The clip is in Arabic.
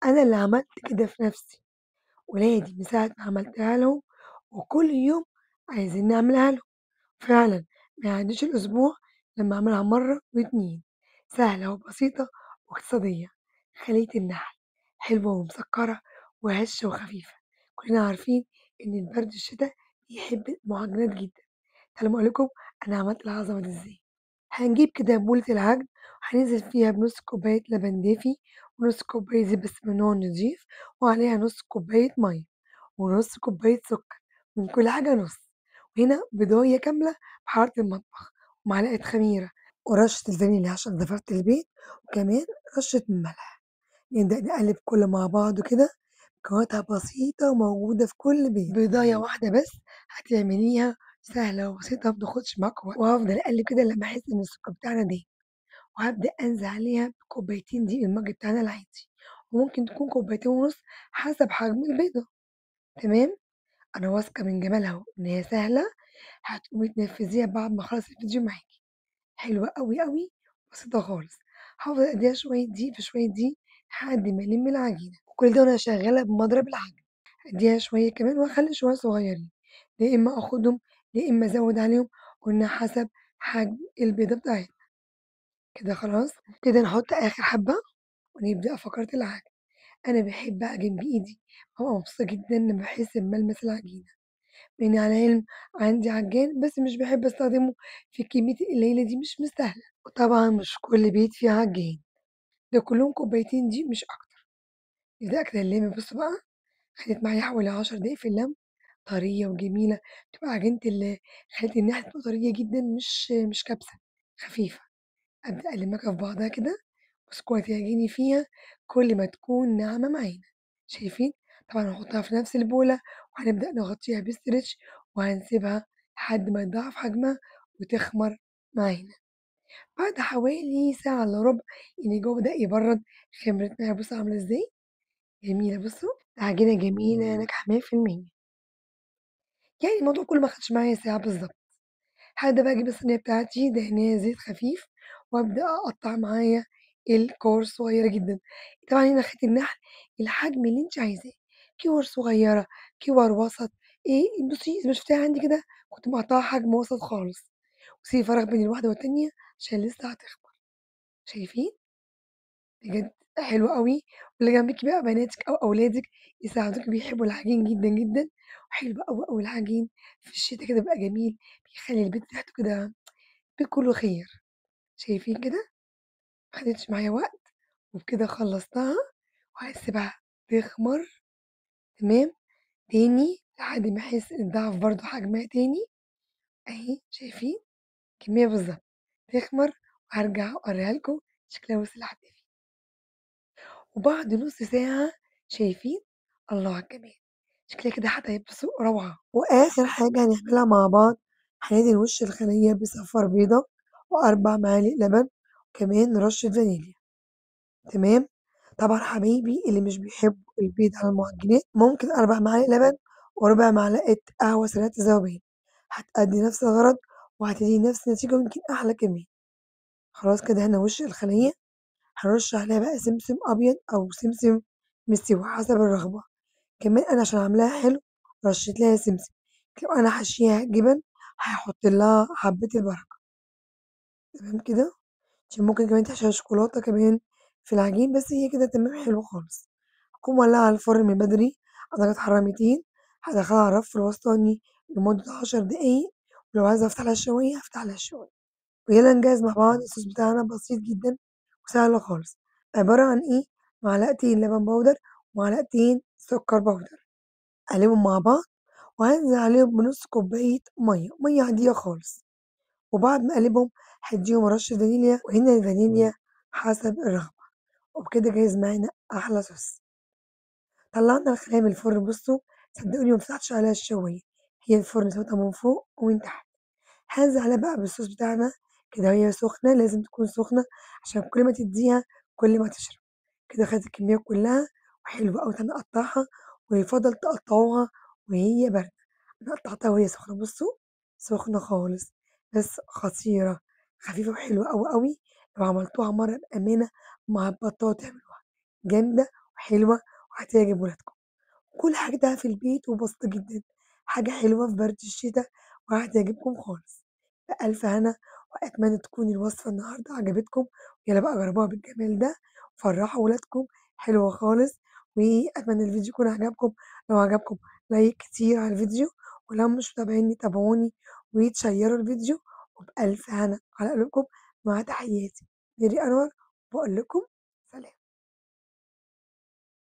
أنا اللي عملت كده في نفسي، ولادي من ساعة ما عملتها لهم وكل يوم عايزين نعملها لهم، فعلًا ما يعدّيش الأسبوع لمّا أعملها مرّة و2، سهلة وبسيطة واقتصادية. خلية النحل حلوة ومسكّرة وهشة وخفيفة، كلنا عارفين إن البرد الشتا بيحب المعجنات جدًا. تعالوا أقول لكم أنا عملت العظمة دي إزاي. هنجيب كده بولة العجن وهننزل فيها بنُص كوباية لبن دافي، ونُص كوباية زيت بس من النوع النضيف، وعليها نُص كوباية مَيّة، ونُص كوباية سكر، من كل حاجة نُص، وهنا بيضاية كاملة بحرارة المطبخ، ومعلقة خميرة، ورشة الفانيليا عشان زفارة البيت، وكمان رشة ملح. نبدأ نقلب كله مع بعضه كده، مكوناتها بسيطة وموجودة في كل بيت، بيضاية واحدة بس هتعمليها سهلة وبسيطة مبتاخدش معاكِ وقت، وهافضل أقلب كده لمّا أحس إن السكر بتاعنا داب، وهابدأ أنزل عليها بكوبايتين دقيق المَج بتاعنا العادي، وممكن تكون كوبايتين ونُص حسب حجم البيضة، تمام؟ أنا واثقة من جمالها وإن هي سهلة، هتقومي تنفذيها بعد ما أخلّص الفيديو معاكِ. حلوة أوي، أوي، بسيطة خالص. هافضل أدّيها شوية دقيق في شوية دقيق لحد ما ألِم العجينة، وكل ده وأنا شغّالة بمضرب العجن. أدّيها شوية كمان وأخلّي شوية صغيّرين، يا إما آخُدهم يا إما أزوّد عليهم، قُلنا حسب حجم البيضة بتاعتنا. كده خلاص، كده نحُط آخر حبّة ونبدأ فقرة العجن. أنا باحب أعجن بإيدي، بابقى مبسوطة جدًا لمّا باحس بملمس العجينة. لإني على علم عندي عجّان بس مش باحب أستخدمه في الكمية القليلة دي مش مستاهلة، وطبعًا مش كل بيت فيه عجّان، ده كلّهم كوبايتين دقيق مش أكتر. بدأت أكلمِك بُصّي بقى، خدت معايا حوالي 10 دقايق في اللَّم، طرية وجميلة، بتبقى عجينة خلية النحل بتبقى طرية جدًا مش كابسة، خفيفة. أبدأ ألمّها في بعضها كده، بس كل ما تعجني فيها كل ما تكون ناعمة معانا، شايفين؟ طبعًا هنحطها في نفس البولة وهنبدأ نغطيها بستريتش وهنسيبها لحد ما يتضاعف حجمها وتخمر معانا. بعد حوالي ساعة إلا ربع إن الجو بدأ يبرد، خمرت معايا بُصّوا عاملة إزاي؟ جميلة بُصّوا، العجينة جميلة ناجحة 100%، يعني الموضوع كله ما خدش معايا ساعة بالضبط. هابدأ بقى أجيب الصينية بتاعتي دهناها زيت خفيف، وأبدأ أقطّع معايا الكور صغيّرة جدًا، طبعًا هنا خيط النحل الحجم اللي أنتِ عايزاه، كِوَر صغيّرة، كِوَر وسط، بُصّي زي ما شُفتيها عندي كده كنت مقطّعاها حجم وسط خالص، واسيبي فراغ بين الواحدة والتانية عشان لسه هتخمر، شايفين؟ بجد حلو أوي، واللي جنبِك بقى بناتِك أو أولادِك يساعدوكِ بيحبوا العجين جدًا، جدًا، وحلو أوي، أوي العجين في الشتا كده بيبقى جميل، بيخلّي البيت ريحته كده بكل خير، شايفين كده؟ ما خدتش معايا وقت، وبكده خلّصتها وهاسيبها تخمر تمام، تاني لحد ما أحس إن ضاعف برضه حجمها تاني، أهي شايفين؟ كمية بالضبط، تخمر وهارجع أوريها لكم شكلها وصل لحد فين، وبعد نُص ساعة شايفين؟ الله على الجمال، شكلها كده بُصّوا روعة، وآخر حاجة هنعملها مع بعض هندهن وش الخلية بصفار بيضة و4 معالق لبن، وكمان رشة فانيليا. تمام، طبعًا حبايبي اللي مش بيحبوا البيض على المعجنات ممكن 4 معالق لبن وربع معلقة قهوة سريعة الذوبان، هتأدي نفس الغرض وهتدّي نفس النتيجة ويمكن أحلى كمان. خلاص كده هنا وش الخلية، هنرش عليها بقى سمسم أبيض أو سمسم مستوي حسب الرغبة، كمان أنا عشان عاملاها حلو رشيت لها سمسم، لو أنا حاشياها جبن هاحط لها حبة البركة، تمام كده؟ عشان ممكن كمان تحشيها شوكولاتة كمان في العجين، بس هي كده تمام حلو خالص. هاكون مولعة على الفرن من بدري على درجة حرارة 200، هادخلها على الرف الوسطاني لمدة 10 دقايق، ولو عايزة أفتح لها الشواية هافتح لها الشواية. ويلا نجهز مع بعض الصوص بتاعنا بسيط جدًا وسهل خالص، عبارة عن إيه، معلقتين لبن بودر ومعلقتين سكر بودر، أقلبهم مع بعض وهانزل عليهم بنُص كوباية مَيّة، مَيّة عادية خالص. وبعد ما أقلبهم هادّيهم رشة فانيليا، وهنا الفانيليا حسب الرغبة، وبكده جاهز معانا أحلى صوص. طلّعنا الخلايا من الفرن بُصّوا، صدقوني ما فتحتش عليها الشواية، هي الفرن سويتها من فوق ومن تحت. هانزل عليها بقى بالصوص بتاعنا كده وهي سخنة، لازم تكون سخنة عشان كل ما تدّيها كل ما تشرب. كده خدت الكمية كلّها وحلوة أوي، تعالوا نقطّعها ويُفضّل تقطّعوها وهي باردة. أنا قطّعتها وهي سخنة بُصّوا، سخنة خالص، بس خطيرة، خفيفة وحلوة أوي، أوي، لو عملتوها مرّة بأمانة ما هتبطّلوا تعملوها، جامدة وحلوة وهتعجب ولادكم. كل حاجة في البيت وبسيطة جدًا، حاجة حلوة في برد الشتا وهتعجبكم خالص. بألف هنا، وأتمنى تكون الوصفة النهارده عجبتكم، ويالّا بقى جربوها بالجمال ده وفرحوا ولادكم، حلوة خالص. وأتمنى الفيديو يكون عجبكم، لو عجبكم لايك كتير على الفيديو، ولو مش متابعيني تابعوني وتشيروا الفيديو، وبألف هنا على قلوبكم. مع تحياتي ميري أنور، باقول لكم